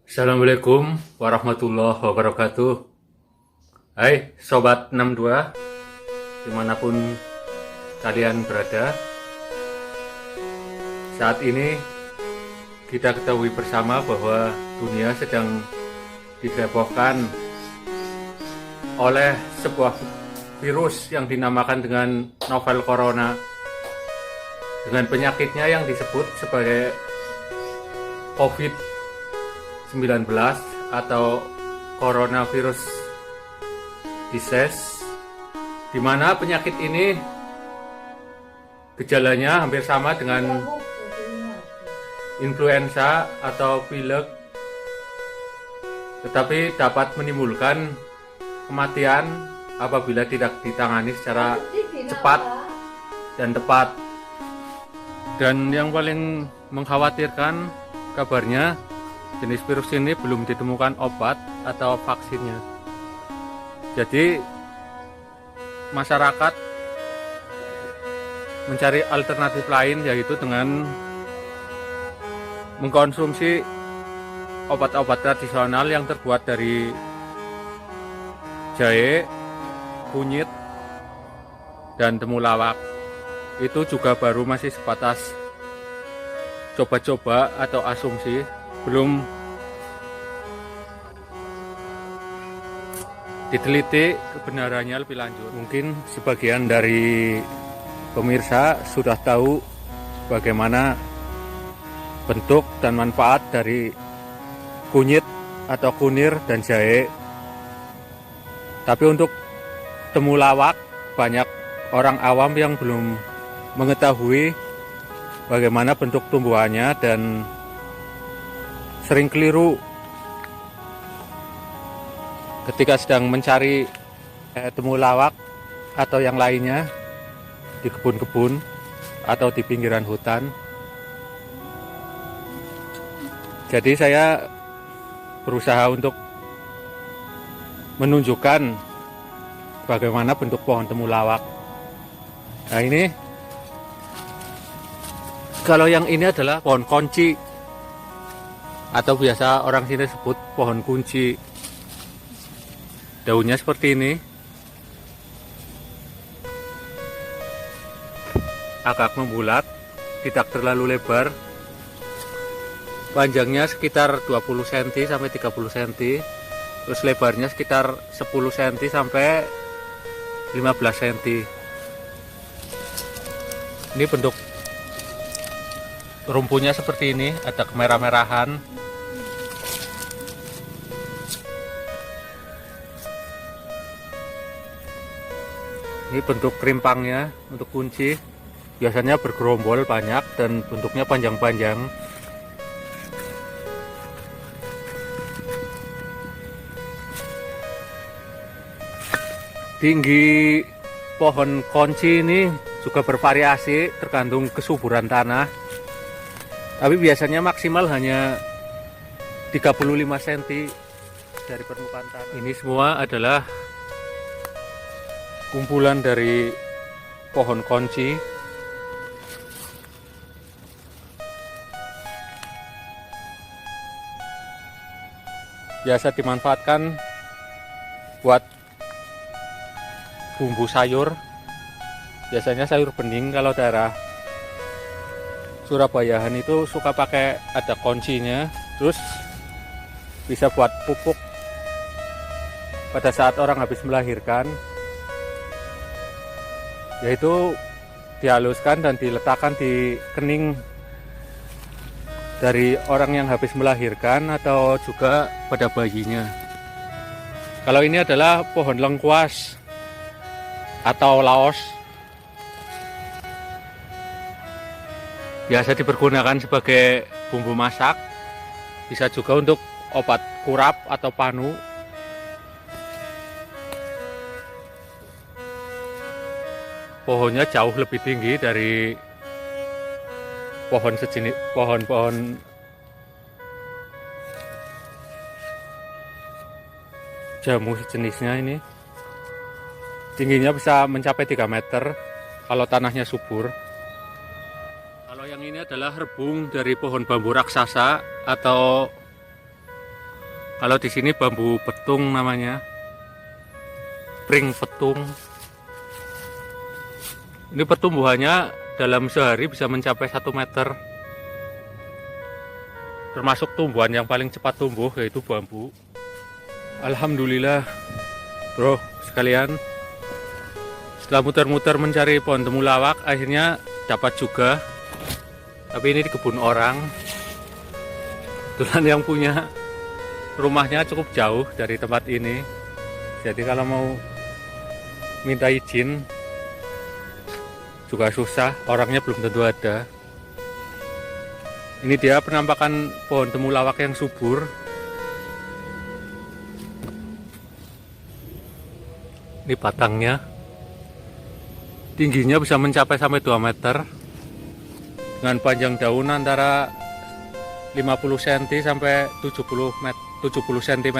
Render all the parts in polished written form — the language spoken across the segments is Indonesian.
Assalamualaikum warahmatullahi wabarakatuh. Hai Sobat 62, dimanapun kalian berada. Saat ini kita ketahui bersama bahwa dunia sedang dihebohkan oleh sebuah virus yang dinamakan dengan novel corona, dengan penyakitnya yang disebut sebagai COVID-19 atau coronavirus disease, di mana penyakit ini gejalanya hampir sama dengan influenza atau pilek, tetapi dapat menimbulkan kematian apabila tidak ditangani secara cepat dan tepat. Dan yang paling mengkhawatirkan, kabarnya jenis virus ini belum ditemukan obat atau vaksinnya. Jadi masyarakat mencari alternatif lain, yaitu dengan mengkonsumsi obat-obat tradisional yang terbuat dari jahe, kunyit, dan temulawak. Itu juga baru masih sebatas coba-coba atau asumsi, belum diteliti kebenarannya lebih lanjut. Mungkin sebagian dari pemirsa sudah tahu bagaimana bentuk dan manfaat dari kunyit atau kunir dan jahe. Tapi untuk temulawak, banyak orang awam yang belum mengetahui bagaimana bentuk tumbuhannya dan sering keliru ketika sedang mencari temulawak atau yang lainnya di kebun-kebun atau di pinggiran hutan. Jadi saya berusaha untuk menunjukkan bagaimana bentuk pohon temulawak. Nah ini, kalau yang ini adalah pohon kunci, atau biasa orang sini sebut pohon kunci. Daunnya seperti ini, agak membulat, tidak terlalu lebar. Panjangnya sekitar 20 cm sampai 30 cm. Terus lebarnya sekitar 10 cm sampai 15 cm. Ini bentuk rumpunya seperti ini, ada kemerah-merahan. Ini bentuk kerimpangnya untuk kunci. Biasanya bergerombol banyak dan bentuknya panjang-panjang. Tinggi pohon kunci ini juga bervariasi tergantung kesuburan tanah. Tapi biasanya maksimal hanya 35 cm dari permukaan tanah. Ini semua adalah kumpulan dari pohon kunci. Biasa dimanfaatkan buat bumbu sayur, biasanya sayur bening. Kalau daerah Surabayaan itu suka pakai ada kuncinya, terus bisa buat pupuk pada saat orang habis melahirkan, yaitu dihaluskan dan diletakkan di kening dari orang yang habis melahirkan atau juga pada bayinya. Kalau ini adalah pohon lengkuas atau laos, biasa dipergunakan sebagai bumbu masak, bisa juga untuk obat kurap atau panu. Pohonnya jauh lebih tinggi dari pohon sejenis, pohon-pohon jamu sejenisnya. Ini tingginya bisa mencapai 3 meter kalau tanahnya subur. Kalau yang ini adalah rebung dari pohon bambu raksasa atau Kalau di sini bambu petung namanya, pring petung. Ini pertumbuhannya dalam sehari bisa mencapai 1 meter. Termasuk tumbuhan yang paling cepat tumbuh yaitu bambu. Alhamdulillah bro sekalian, setelah muter-muter mencari pohon temulawak akhirnya dapat juga. Tapi ini di kebun orang. Kebetulan yang punya rumahnya cukup jauh dari tempat ini, jadi kalau mau minta izin juga susah, orangnya belum tentu ada. Ini dia penampakan pohon temulawak yang subur. Ini batangnya, tingginya bisa mencapai sampai 2 meter, dengan panjang daun antara 50 cm sampai 70 cm.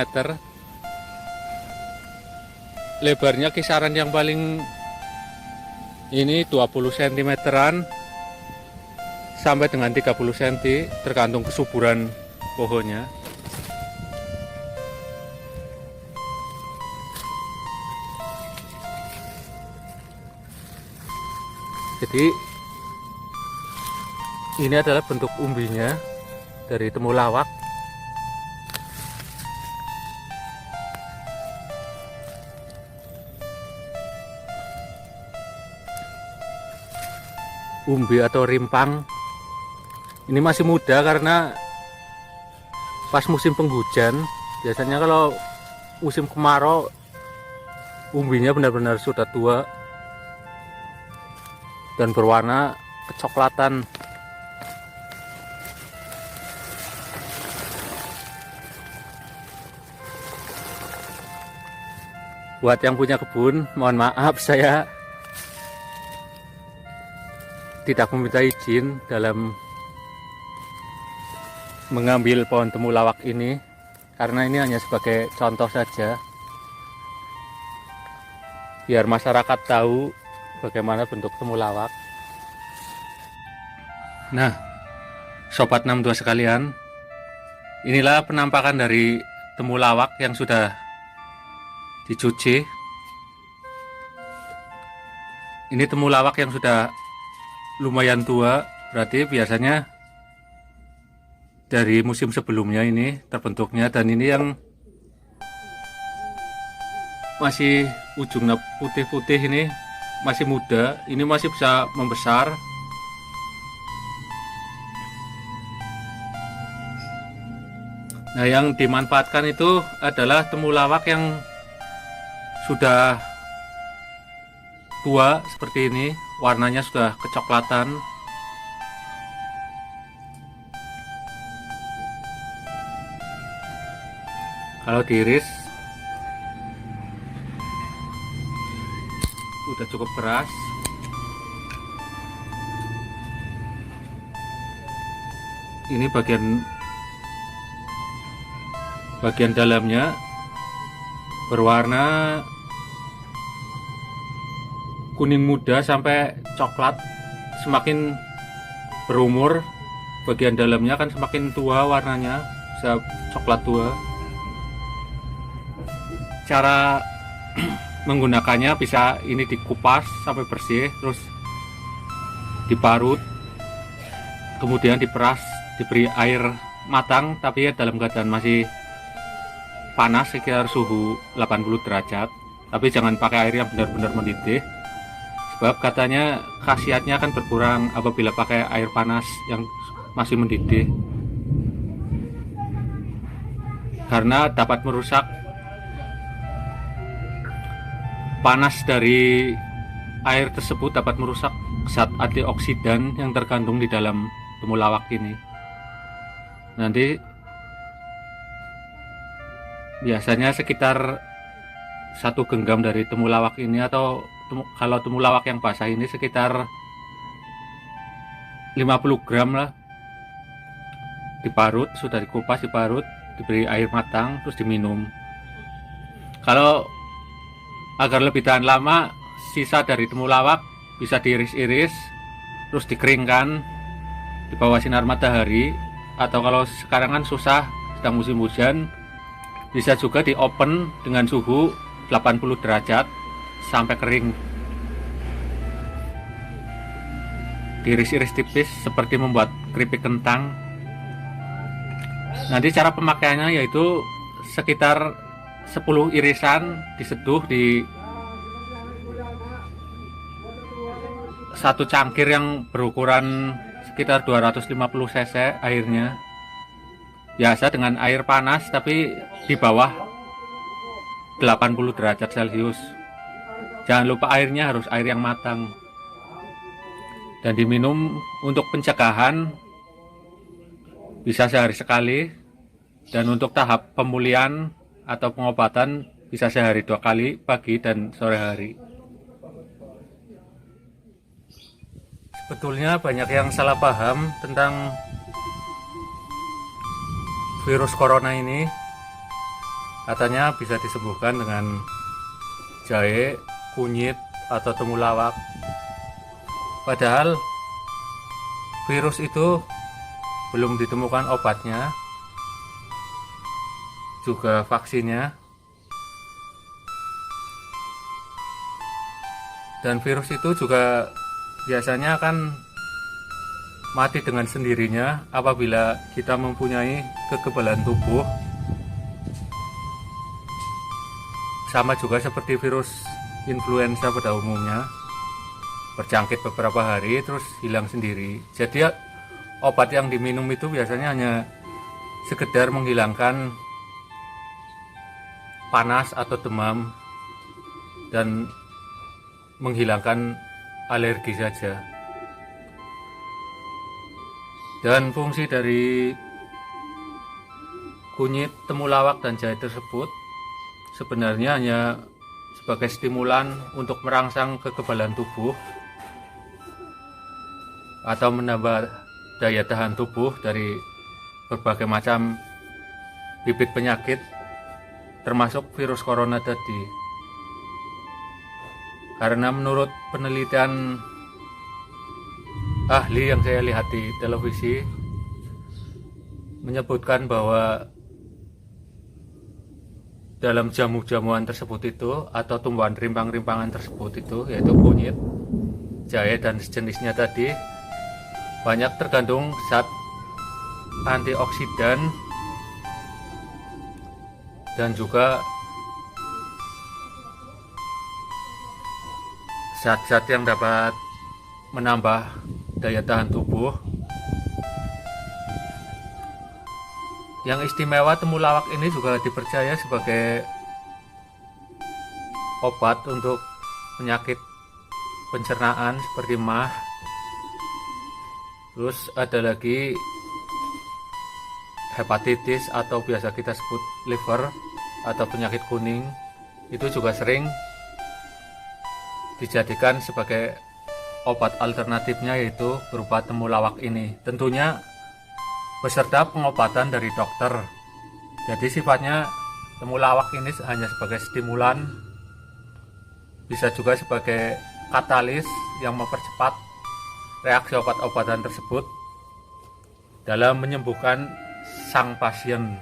Lebarnya kisaran yang paling ini 20 cm-an sampai dengan 30 cm, tergantung kesuburan pohonnya. Jadi ini adalah bentuk umbinya dari temulawak. Umbi atau rimpang ini masih muda karena pas musim penghujan. Biasanya kalau musim kemarau umbinya benar-benar sudah tua dan berwarna kecoklatan. Buat yang punya kebun, mohon maaf saya tidak meminta izin dalam mengambil pohon temulawak ini, karena ini hanya sebagai contoh saja biar masyarakat tahu bagaimana bentuk temulawak. Nah, sobat 62 sekalian, inilah penampakan dari temulawak yang sudah dicuci. Ini temulawak yang sudah lumayan tua, berarti biasanya dari musim sebelumnya ini terbentuknya. Dan ini yang masih ujungnya putih-putih ini masih muda, ini masih bisa membesar. Nah, yang dimanfaatkan itu adalah temulawak yang sudah tua seperti ini, warnanya sudah kecoklatan. Kalau diiris udah cukup keras. Ini bagian dalamnya berwarna kuning muda sampai coklat. Semakin berumur, bagian dalamnya akan semakin tua warnanya, bisa coklat tua. Cara menggunakannya bisa ini dikupas sampai bersih, terus diparut, kemudian diperas, diberi air matang tapi ya dalam keadaan masih panas sekitar suhu 80 derajat. Tapi jangan pakai air yang benar-benar mendidih, sebab katanya khasiatnya akan berkurang apabila pakai air panas yang masih mendidih, karena dapat merusak. Panas dari air tersebut dapat merusak zat antioksidan yang terkandung di dalam temulawak ini. Nanti biasanya sekitar 1 genggam dari temulawak ini, atau kalau temulawak yang basah ini sekitar 50 gram lah, diparut, sudah dikupas, diparut, diberi air matang, terus diminum. Kalau agar lebih tahan lama, sisa dari temulawak bisa diiris-iris, terus dikeringkan di bawah sinar matahari. Atau kalau sekarang kan susah, sedang musim hujan, Bisa juga di open dengan suhu 80 derajat sampai kering. Diiris-iris tipis seperti membuat keripik kentang. Nanti cara pemakaiannya yaitu sekitar 10 irisan diseduh di satu cangkir yang berukuran sekitar 250 cc airnya. Biasa dengan air panas tapi di bawah 80 derajat Celcius. Jangan lupa airnya harus air yang matang. Dan diminum untuk pencegahan bisa sehari sekali, dan untuk tahap pemulihan atau pengobatan bisa sehari 2 kali, pagi dan sore hari. Sebetulnya banyak yang salah paham tentang virus corona ini. Katanya bisa disembuhkan dengan jahe, kunyit, atau temulawak. Padahal virus itu belum ditemukan obatnya, juga vaksinnya. Dan virus itu juga biasanya akan mati dengan sendirinya apabila kita mempunyai kekebalan tubuh. Sama juga seperti virus influenza pada umumnya, berjangkit beberapa hari terus hilang sendiri. Jadi obat yang diminum itu biasanya hanya sekedar menghilangkan panas atau demam dan menghilangkan alergi saja. Dan fungsi dari kunyit, temulawak, dan jahe tersebut sebenarnya hanya sebagai stimulan untuk merangsang kekebalan tubuh atau menambah daya tahan tubuh dari berbagai macam bibit penyakit, termasuk virus corona tadi. Karena menurut penelitian ahli yang saya lihat di televisi, menyebutkan bahwa dalam jamu-jamuan tersebut itu, atau tumbuhan rimpang-rimpangan tersebut itu, yaitu kunyit, jahe, dan sejenisnya tadi, banyak terkandung zat antioksidan dan juga zat-zat yang dapat menambah daya tahan tubuh. Yang istimewa, temulawak ini juga dipercaya sebagai obat untuk penyakit pencernaan seperti MAH. Terus ada lagi hepatitis atau biasa kita sebut liver atau penyakit kuning. Itu juga sering dijadikan sebagai obat alternatifnya, yaitu berupa temulawak ini. Tentunya beserta pengobatan dari dokter. Jadi sifatnya temulawak ini hanya sebagai stimulan, bisa juga sebagai katalis yang mempercepat reaksi obat-obatan tersebut dalam menyembuhkan sang pasien.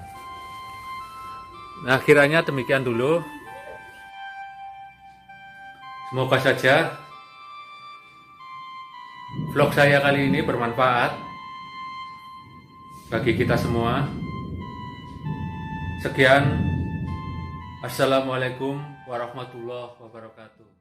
Nah, kiranya demikian dulu. Semoga saja vlog saya kali ini bermanfaat bagi kita semua. Sekian, assalamualaikum warahmatullahi wabarakatuh.